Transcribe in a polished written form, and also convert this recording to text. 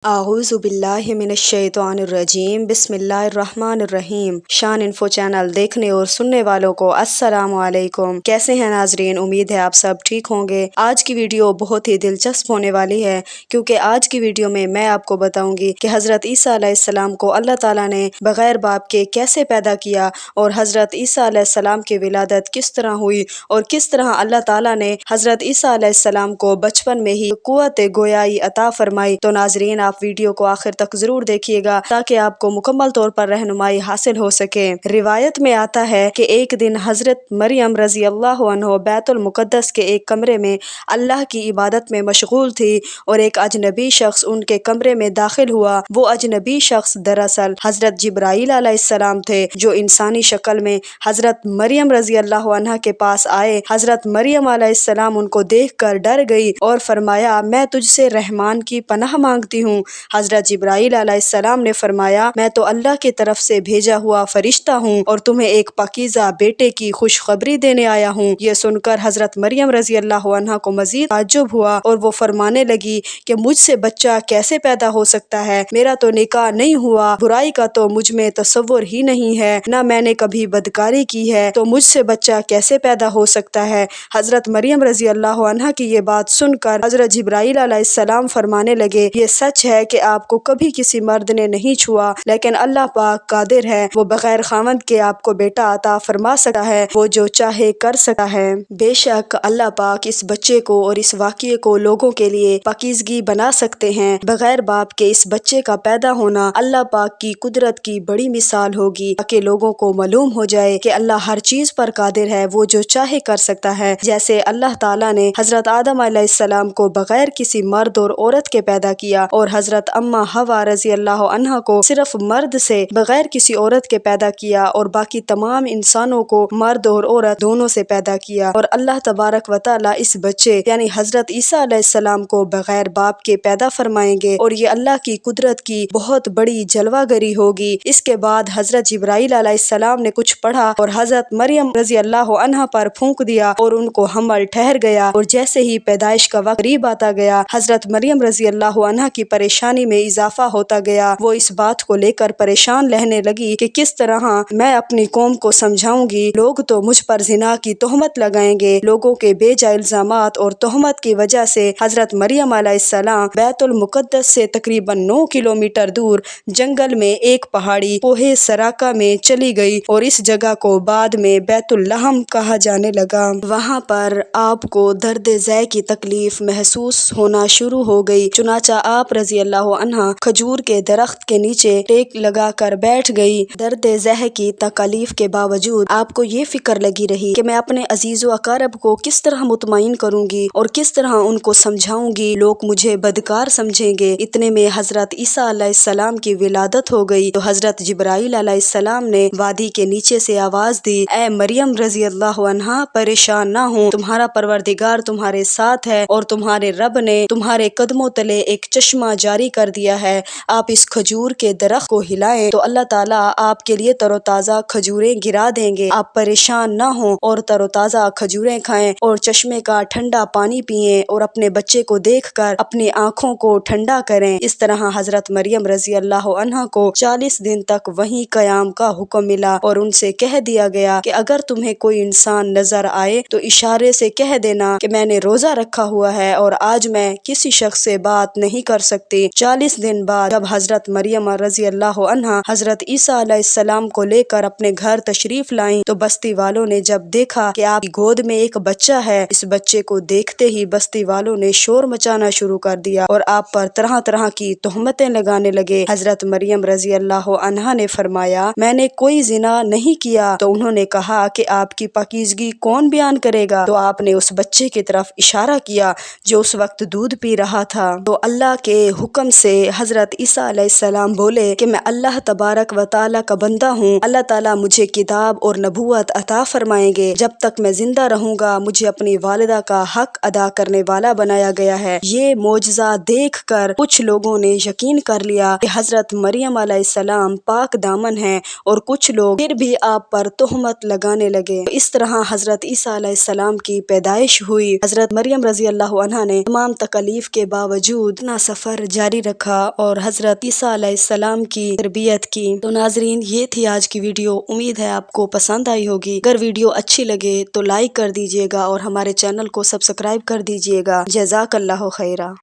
اعوذ باللہ من الشیطان الرجیم بسم اللہ الرحمن الرحیم۔ شان انفو چینل دیکھنے اور سننے والوں کو السلام علیکم۔ کیسے ہیں ناظرین؟ امید ہے آپ سب ٹھیک ہوں گے۔ آج کی ویڈیو بہت ہی دلچسپ ہونے والی ہے، کیونکہ آج کی ویڈیو میں آپ کو بتاؤں گی کہ حضرت عیسیٰ علیہ السلام کو اللہ تعالیٰ نے بغیر باپ کے کیسے پیدا کیا، اور حضرت عیسیٰ علیہ السلام کی ولادت کس طرح ہوئی، اور کس طرح اللہ تعالیٰ نے حضرت عیسیٰ علیہ السلام کو بچپن میں ہی قوت گویائی عطا فرمائی۔ تو ناظرین، آپ ویڈیو کو آخر تک ضرور دیکھیے گا تاکہ آپ کو مکمل طور پر رہنمائی حاصل ہو سکے۔ روایت میں آتا ہے کہ ایک دن حضرت مریم رضی اللہ عنہ بیت المقدس کے ایک کمرے میں اللہ کی عبادت میں مشغول تھی، اور ایک اجنبی شخص ان کے کمرے میں داخل ہوا۔ وہ اجنبی شخص دراصل حضرت جبرائیل علیہ السلام تھے، جو انسانی شکل میں حضرت مریم رضی اللہ عنہ کے پاس آئے۔ حضرت مریم علیہ السلام ان کو دیکھ کر ڈر گئی اور فرمایا، میں تجھ سے رحمان کی پناہ مانگتی ہوں۔ حضرت جبرائیل علیہ السلام نے فرمایا، میں تو اللہ کی طرف سے بھیجا ہوا فرشتہ ہوں، اور تمہیں ایک پاکیزہ بیٹے کی خوشخبری دینے آیا ہوں۔ یہ سن کر حضرت مریم رضی اللہ عنہ کو مزید تعجب ہوا، اور وہ فرمانے لگی کہ مجھ سے بچہ کیسے پیدا ہو سکتا ہے؟ میرا تو نکاح نہیں ہوا، برائی کا تو مجھ میں تصور ہی نہیں ہے، نہ میں نے کبھی بدکاری کی ہے، تو مجھ سے بچہ کیسے پیدا ہو سکتا ہے؟ حضرت مریم رضی اللہ عنہ کی یہ بات سن کر حضرت جبرائیل علیہ السلام فرمانے لگے، یہ سچ ہے کہ آپ کو کبھی کسی مرد نے نہیں چھوا، لیکن اللہ پاک قادر ہے، وہ بغیر خاوند کے آپ کو بیٹا عطا فرما سکتا ہے، وہ جو چاہے کر سکتا ہے۔ بے شک اللہ پاک اس بچے کو اور اس واقعے کو لوگوں کے لیے پاکیزگی بنا سکتے ہیں۔ بغیر باپ کے اس بچے کا پیدا ہونا اللہ پاک کی قدرت کی بڑی مثال ہوگی، تاکہ لوگوں کو معلوم ہو جائے کہ اللہ ہر چیز پر قادر ہے، وہ جو چاہے کر سکتا ہے۔ جیسے اللہ تعالیٰ نے حضرت آدم علیہ السلام کو بغیر کسی مرد اور عورت کے پیدا کیا، اور حضرت اماں حوا رضی اللہ عنہا کو صرف مرد سے بغیر کسی عورت کے پیدا کیا، اور باقی تمام انسانوں کو مرد اور عورت دونوں سے پیدا کیا، اور اللہ تبارک و تعالیٰ اس بچے یعنی حضرت عیسیٰ علیہ السلام کو بغیر باپ کے پیدا فرمائیں گے، اور یہ اللہ کی قدرت کی بہت بڑی جلوہ گری ہوگی۔ اس کے بعد حضرت جبرائیل علیہ السلام نے کچھ پڑھا اور حضرت مریم رضی اللہ عنہا پر پھونک دیا، اور ان کو حمل ٹھہر گیا، اور جیسے ہی پیدائش کا وقت قریب آتا گیا، حضرت مریم رضی اللہ عنہا کی پریشانی میں اضافہ ہوتا گیا۔ وہ اس بات کو لے کر پریشان رہنے لگی کہ کس طرح میں اپنی قوم کو سمجھاؤں گی، لوگ تو مجھ پر زنا کی تہمت لگائیں گے۔ لوگوں کے بے جا الزامات اور تہمت کی وجہ سے حضرت مریم علیہ السلام بیت المقدس سے تقریباً 9 کلومیٹر دور جنگل میں ایک پہاڑی کوہ سراقہ میں چلی گئی، اور اس جگہ کو بعد میں بیت اللحم کہا جانے لگا۔ وہاں پر آپ کو درد ذے کی تکلیف محسوس ہونا شروع ہو گئی، چنانچہ آپ رضی اللہ عنہا کھجور کے درخت کے نیچے ٹیک لگا کر بیٹھ گئی۔ درد ذہ کی تکلیف کے باوجود آپ کو یہ فکر لگی رہی کہ میں اپنے عزیز و اقارب کو کس طرح مطمئن کروں گی اور کس طرح ان کو سمجھاؤں گی، لوگ مجھے بدکار سمجھیں گے۔ اتنے میں حضرت عیسیٰ علیہ السلام کی ولادت ہو گئی، تو حضرت جبرائیل علیہ السلام نے وادی کے نیچے سے آواز دی، اے مریم رضی اللہ عنہا، پریشان نہ ہو، تمہارا پروردگار تمہارے ساتھ ہے، اور تمہارے رب نے تمہارے قدموں تلے ایک چشمہ جاری کر دیا ہے۔ آپ اس کھجور کے درخت کو ہلائیں تو اللہ تعالیٰ آپ کے لیے تر و تازہ کھجوریں گرا دیں گے۔ آپ پریشان نہ ہوں اور تر و تازہ کھجوریں کھائیں، اور چشمے کا ٹھنڈا پانی پئیں، اور اپنے بچے کو دیکھ کر اپنی آنکھوں کو ٹھنڈا کریں۔ اس طرح حضرت مریم رضی اللہ عنہا کو 40 دن تک وہیں قیام کا حکم ملا، اور ان سے کہہ دیا گیا کہ اگر تمہیں کوئی انسان نظر آئے تو اشارے سے کہہ دینا کہ میں نے روزہ رکھا ہوا ہے، اور آج میں کسی شخص سے بات نہیں کر سکتی۔ 40 دن بعد جب حضرت مریم رضی اللہ عنہا حضرت عیسیٰ علیہ السلام کو لے کر اپنے گھر تشریف لائیں، تو بستی والوں نے جب دیکھا کہ آپ کی گود میں ایک بچہ ہے، اس بچے کو دیکھتے ہی بستی والوں نے شور مچانا شروع کر دیا، اور آپ پر طرح طرح کی تہمتیں لگانے لگے۔ حضرت مریم رضی اللہ عنہا نے فرمایا، میں نے کوئی زنا نہیں کیا۔ تو انہوں نے کہا کہ آپ کی پاکیزگی کون بیان کرے گا؟ تو آپ نے اس بچے کی طرف اشارہ کیا جو اس وقت دودھ پی رہا تھا۔ تو اللہ کے حکم سے حضرت عیسیٰ علیہ السلام بولے کہ میں اللہ تبارک و تعالیٰ کا بندہ ہوں، اللہ تعالیٰ مجھے کتاب اور نبوت عطا فرمائیں گے، جب تک میں زندہ رہوں گا مجھے اپنی والدہ کا حق ادا کرنے والا بنایا گیا ہے۔ یہ معجزہ دیکھ کر کچھ لوگوں نے یقین کر لیا کہ حضرت مریم علیہ السلام پاک دامن ہیں، اور کچھ لوگ پھر بھی آپ پر تہمت لگانے لگے۔ اس طرح حضرت عیسیٰ علیہ السلام کی پیدائش ہوئی۔ حضرت مریم رضی اللہ عنہا نے تمام تکلیف کے باوجود اپنا سفر جاری رکھا اور حضرت عیسیٰ علیہ السلام کی تربیت کی۔ تو ناظرین یہ تھی آج کی ویڈیو، امید ہے آپ کو پسند آئی ہوگی۔ اگر ویڈیو اچھی لگے تو لائک کر دیجیے گا اور ہمارے چینل کو سبسکرائب کر دیجیے گا۔ جزاک اللہ خیرہ۔